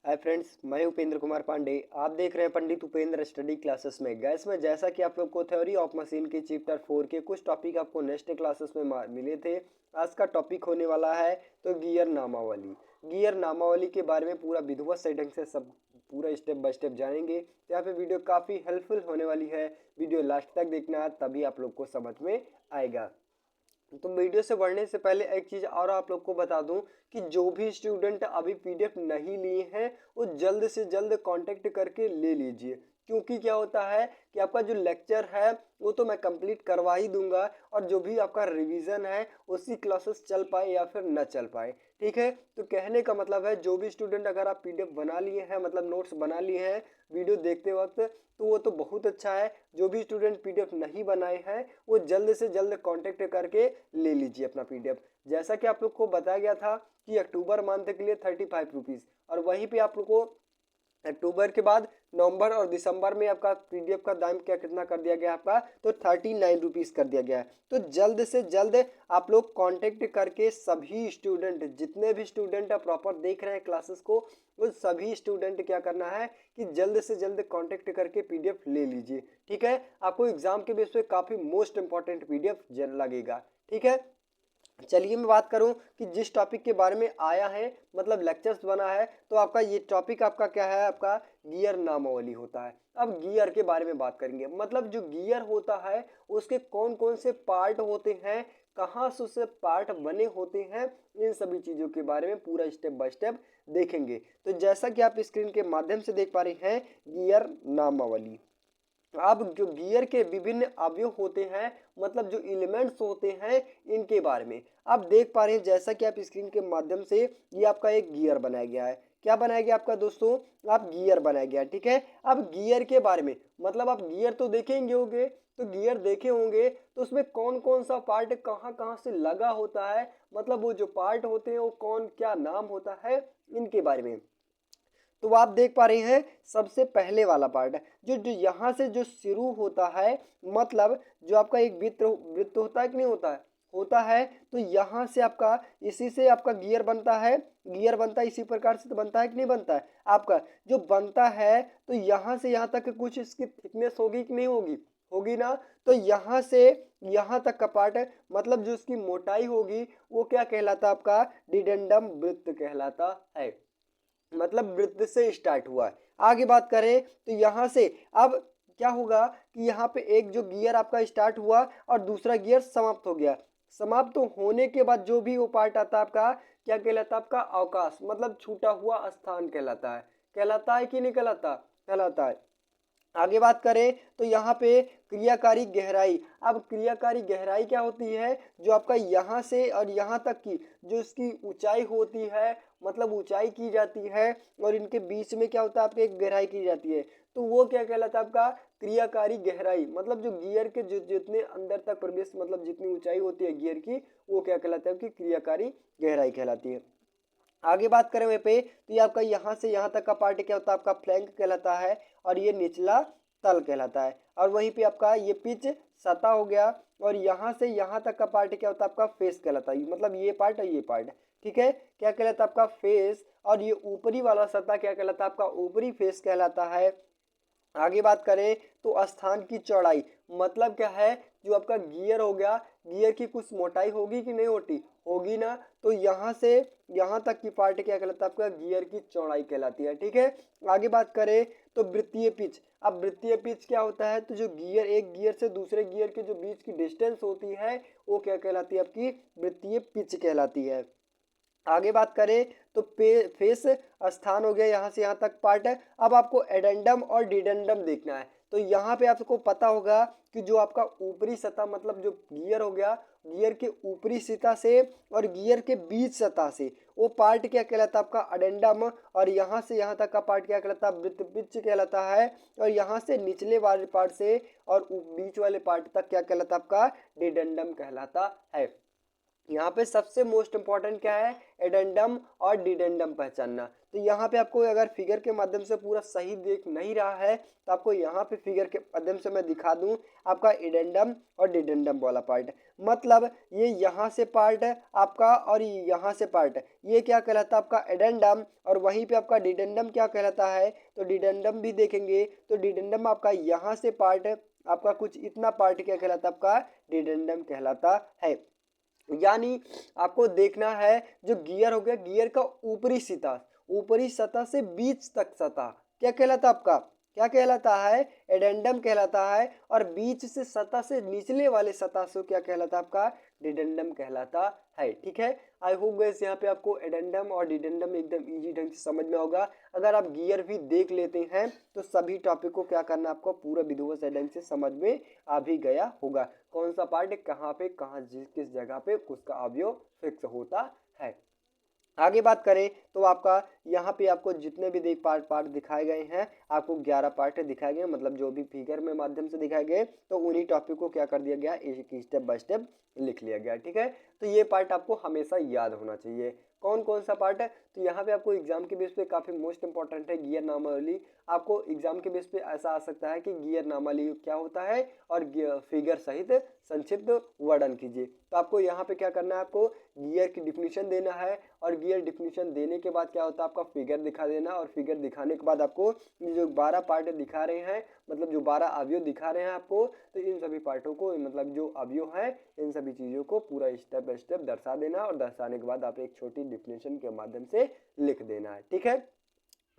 Hi friends, मैं उपेंद्र कुमार पांडे। आप देख रहे हैं पंडित उपेंद्र स्टडी क्लासेस में। गैस में जैसा कि आप लोग को थ्योरी ऑफ मशीन के चैप्टर 4 के कुछ टॉपिक आपको नेक्स्ट क्लासेस में मिले थे। आज का टॉपिक होने वाला है तो गियर नामावली। गियर नामावली के बारे में पूरा विधिवत से ढंग से सब पूरा स्टेप बाय स्टेप जानेंगे। तो यहाँ पे वीडियो काफ़ी हेल्पफुल होने वाली है। वीडियो लास्ट तक देखना, तभी आप लोग को समझ में आएगा। तो वीडियो से बढ़ने से पहले एक चीज़ और आप लोग को बता दूं कि जो भी स्टूडेंट अभी पीडीएफ नहीं लिए हैं वो जल्द से जल्द कांटेक्ट करके ले लीजिए, क्योंकि क्या होता है कि आपका जो लेक्चर है वो तो मैं कंप्लीट करवा ही दूंगा, और जो भी आपका रिवीजन है उसी क्लासेस चल पाए या फिर न चल पाए। ठीक है, तो कहने का मतलब है जो भी स्टूडेंट अगर आप पीडीएफ बना लिए हैं, मतलब नोट्स बना लिए हैं वीडियो देखते वक्त, तो वो तो बहुत अच्छा है। जो भी स्टूडेंट पीडीएफ नहीं बनाए हैं वो जल्द से जल्द कांटेक्ट करके ले लीजिए अपना पीडीएफ। जैसा कि आप लोग को बताया गया था कि अक्टूबर मंथ के लिए 35 रुपीज़, और वहीं पे आप लोग को अक्टूबर के बाद नवंबर और दिसंबर में आपका पीडीएफ का दाम क्या कितना कर दिया गया आपका, तो 39 रुपीज़ कर दिया गया है। तो जल्द से जल्द आप लोग कांटेक्ट करके सभी स्टूडेंट, जितने भी स्टूडेंट प्रॉपर देख रहे हैं क्लासेस को, वो सभी स्टूडेंट क्या करना है कि जल्द से जल्द कांटेक्ट करके पीडीएफ ले लीजिए। ठीक है, आपको एग्जाम के बेस पे काफ़ी मोस्ट इंपॉर्टेंट पीडीएफ लगेगा। ठीक है, चलिए मैं बात करूं कि जिस टॉपिक के बारे में आया है, मतलब लेक्चर्स बना है, तो आपका ये टॉपिक आपका क्या है, आपका गियर नामावली होता है। अब गियर के बारे में बात करेंगे, मतलब जो गियर होता है उसके कौन कौन से पार्ट होते हैं, कहाँ से उससे पार्ट बने होते हैं, इन सभी चीज़ों के बारे में पूरा स्टेप बाय स्टेप देखेंगे। तो जैसा कि आप स्क्रीन के माध्यम से देख पा रहे हैं, गियर नामावली। अब जो गियर के विभिन्न अवयव होते हैं, मतलब जो एलिमेंट्स होते हैं, इनके बारे में आप देख पा रहे हैं। जैसा कि आप स्क्रीन के माध्यम से, ये आपका एक गियर बनाया गया है। क्या बनाया गया आपका दोस्तों, आप गियर बनाया गया। ठीक है, अब गियर के बारे में, मतलब आप गियर तो देखेंगे होंगे, तो गियर देखे होंगे तो उसमें कौन कौन सा पार्ट कहाँ कहाँ से लगा होता है, मतलब वो जो पार्ट होते हैं वो कौन क्या नाम होता है, इनके बारे में। तो आप देख पा रहे हैं सबसे पहले वाला पार्ट है जो यहाँ से जो शुरू होता है, मतलब जो आपका एक वृत्त वृत्त होता है कि नहीं होता है, होता है। तो यहाँ से आपका, इसी से आपका गियर बनता है। गियर बनता है इसी प्रकार से तो बनता है कि नहीं बनता है आपका, जो बनता है तो यहाँ से यहाँ तक कुछ इसकी थिकनेस होगी कि नहीं होगी, होगी ना। तो यहाँ से यहाँ तक का पार्ट है, मतलब जो इसकी मोटाई होगी वो क्या कहलाता है आपका, डिडेंडम वृत्त कहलाता है। मतलब वृत्त से स्टार्ट हुआ है। आगे बात करें तो यहाँ से अब क्या होगा कि यहाँ पे एक जो गियर आपका स्टार्ट हुआ और दूसरा गियर समाप्त हो गया। समाप्त होने के बाद जो भी वो पार्ट आता है आपका, क्या कहलाता है आपका, अवकाश, मतलब छूटा हुआ स्थान कहलाता है। कहलाता है कि नहीं कहलाता, कहलाता है। आगे बात करें तो यहाँ पे क्रियाकारी गहराई। अब क्रियाकारी गहराई क्या होती है, जो आपका यहाँ से और यहाँ तक की जो इसकी ऊंचाई होती है, मतलब ऊंचाई की जाती है, और इनके बीच में क्या होता है आपके, एक गहराई की जाती है, तो वो क्या कहलाता है आपका, क्रियाकारी गहराई। मतलब जो गियर के जो जितने अंदर तक प्रवेश, मतलब जितनी ऊंचाई होती है गियर की, वो क्या कहलाता है आपकी, क्रियाकारी गहराई कहलाती है। आगे बात करें वहीं पे तो ये आपका यहाँ से यहाँ तक का पार्ट क्या होता है आपका, फ्लैंक कहलाता है, और ये निचला तल कहलाता है। और वहीं पे आपका ये पिच सतह हो गया, और यहाँ से यहाँ तक का पार्ट क्या होता है आपका, फेस कहलाता है। मतलब ये पार्ट है, ये पार्ट, ठीक है, क्या कहलाता है आपका, फेस। और ये ऊपरी वाला सतह क्या कहलाता है आपका, ऊपरी फेस कहलाता है। आगे बात करें तो स्थान की चौड़ाई, मतलब क्या है, जो आपका गियर हो गया, गियर की कुछ मोटाई होगी कि नहीं होती, होगी ना। तो यहाँ से यहाँ तक की पार्ट क्या कहलाता है आपका, गियर की चौड़ाई कहलाती है। ठीक है, आगे बात करें तो वृत्तीय पिच। अब वृत्तीय पिच क्या होता है, तो जो गियर, एक गियर से दूसरे गियर के जो बीच की डिस्टेंस होती है वो क्या कहलाती है आपकी, वृत्तीय पिच कहलाती है। आगे बात करें तो फेस स्थान हो गया, यहाँ से यहाँ तक पार्ट है। अब आपको एडेंडम और डिडेंडम देखना है। तो यहाँ पे आपको पता होगा कि जो आपका ऊपरी सतह, मतलब जो गियर हो गया, गियर के ऊपरी सतह से और गियर के बीच सतह से, वो पार्ट क्या कहलाता है आपका, एडेंडम। और यहाँ से यहाँ तक का पार्ट क्या कहलाता है, वृत्त पिच कहलाता है। और यहाँ से निचले वाले पार्ट से और बीच वाले पार्ट तक क्या कहलाता है आपका, डिडेंडम कहलाता है। यहाँ पे सबसे मोस्ट इम्पॉर्टेंट क्या है, एडेंडम और डिडेंडम पहचानना। तो यहाँ पे आपको अगर फिगर के माध्यम से पूरा सही देख नहीं रहा है तो आपको यहाँ पे फिगर के माध्यम से मैं दिखा दूँ आपका एडेंडम और डिडेंडम वाला पार्ट। मतलब ये यहाँ से पार्ट है आपका और यहाँ से पार्ट है, ये क्या कहलाता है आपका एडेंडम, और वहीं पे आपका डिडेंडम क्या कहलाता है, तो डिडेंडम भी देखेंगे तो डिडेंडम आपका यहाँ से पार्ट है, आपका कुछ इतना पार्ट क्या कहलाता है आपका डिडेंडम कहलाता है। यानी आपको देखना है जो गियर हो गया, गियर का ऊपरी सतह से बीच तक सतह क्या कहलाता आपका, क्या कहलाता है, एडेंडम कहलाता है, और बीच से सतह से निचले वाले सतह से क्या कहलाता है आपका, डिडेंडम कहलाता है। ठीक है, आई होप गाइस यहाँ पे आपको एडेंडम और डिडेंडम एकदम इजी ढंग से समझ में होगा। अगर आप गियर भी देख लेते हैं तो सभी टॉपिक को क्या करना आपको पूरा विधिवत ढंग से समझ में आ भी गया होगा, कौन सा पार्ट कहाँ पे कहाँ किस जगह पे उसका अवयव फिक्स होता है। आगे बात करें तो आपका यहाँ पे आपको जितने भी देख पार्ट दिखाए गए हैं, आपको 11 पार्ट दिखाए गए, मतलब जो भी फिगर में माध्यम से दिखाए गए, तो उन्हीं टॉपिक को क्या कर दिया गया, एक स्टेप बाय स्टेप लिख लिया गया। ठीक है, तो ये पार्ट आपको हमेशा याद होना चाहिए। कौन कौन सा पार्ट है, तो यहाँ पे आपको एग्जाम के बेस पे काफी मोस्ट इंपॉर्टेंट है गियर नामावली। आपको एग्जाम के बेस पे ऐसा आ सकता है कि गियर नामावली क्या होता है और फिगर सहित संक्षिप्त वर्णन कीजिए। तो आपको यहाँ पे क्या करना है, आपको गियर की डिफिनीशन देना है, और गियर डिफिनीशन देने के बाद क्या होता है आपका फिगर दिखा देना, और फिगर दिखाने के बाद आपको ये जो 12 पार्ट दिखा रहे हैं, मतलब जो 12 अवयव दिखा रहे हैं आपको, तो इन सभी पार्टों को, मतलब जो अवयव है इन सभी चीज़ों को पूरा स्टेप बाय स्टेप दर्शा देना, और दर्शाने के बाद आप एक छोटी डिफिनीशन के माध्यम से लिख देना है। ठीक है,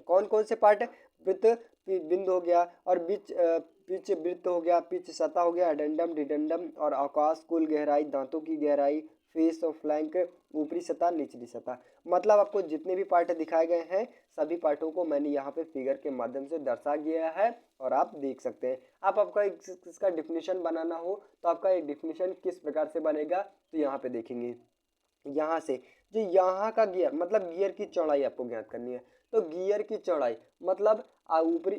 कौन कौन से पार्ट है, वृत्त बिंदु हो गया, और पिच वृत्त हो गया, पिच सतह हो गया, एडेंडम डिडेंडम, और आकाश कुल गहराई, दांतों की गहराई, फेस और फ्लैंक, ऊपरी सतह निचली सतह। मतलब आपको जितने भी पार्ट दिखाए गए हैं सभी पार्टों को मैंने यहाँ पे फिगर के माध्यम से दर्शा गया है, और आप देख सकते हैं। आप आपका इसका डिफिनीशन बनाना हो तो आपका एक डिफिनीशन किस प्रकार से बनेगा, तो यहाँ पे देखेंगे, यहाँ से जो यहाँ का गियर, मतलब गियर की चौड़ाई आपको ज्ञात करनी है। तो गियर की चौड़ाई मतलब ऊपरी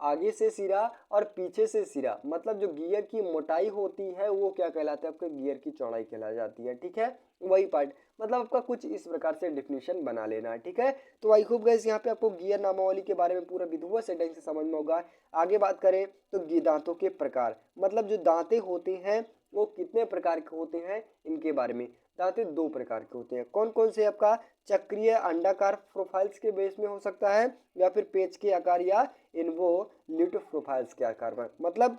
आगे से सिरा और पीछे से सिरा, मतलब जो गियर की मोटाई होती है वो क्या कहलाता है, आपके गियर की चौड़ाई कहला जाती है। ठीक है, वही पार्ट, मतलब आपका कुछ इस प्रकार से डिफिनीशन बना लेना है। ठीक है, तो आई होप गाइस यहाँ पे आपको गियर नामावली के बारे में पूरा विधिवत से ढंग से समझ में होगा। आगे बात करें तो दांतों के प्रकार, मतलब जो दांतें होते हैं वो कितने प्रकार के होते हैं इनके बारे में। दांतें 2 प्रकार के होते हैं, कौन कौन से, आपका चक्रीय अंडाकार प्रोफाइल्स के बेस में हो सकता है, या फिर पेच के आकार या इन्वोल्यूट प्रोफाइल्स के आकार में। मतलब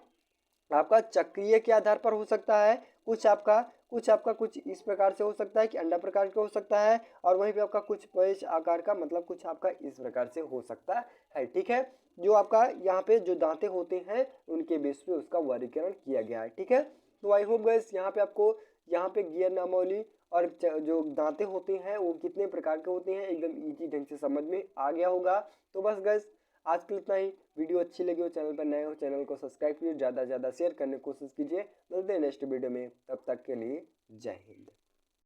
आपका चक्रीय के आधार पर हो सकता है, कुछ इस प्रकार से हो सकता है कि अंडा प्रकार का हो सकता है, और वहीं पे आपका कुछ पेच आकार का, मतलब कुछ आपका इस प्रकार से हो सकता है। ठीक है, जो आपका यहाँ पे जो दांतें होते हैं उनके बेस पे उसका वर्गीकरण किया गया है। ठीक है, तो आई होप गाइस यहाँ पे आपको यहाँ पे गियर नामावली और जो दांतें होती हैं वो कितने प्रकार के होते हैं एकदम इजी ढंग से समझ में आ गया होगा। तो बस गाइस आज के लिए इतना ही। वीडियो अच्छी लगी हो, चैनल पर नए हो, चैनल को सब्सक्राइब कीजिए, ज़्यादा से ज़्यादा शेयर करने की कोशिश कीजिए। मिलते हैं नेक्स्ट वीडियो में, तब तक के लिए जय हिंद।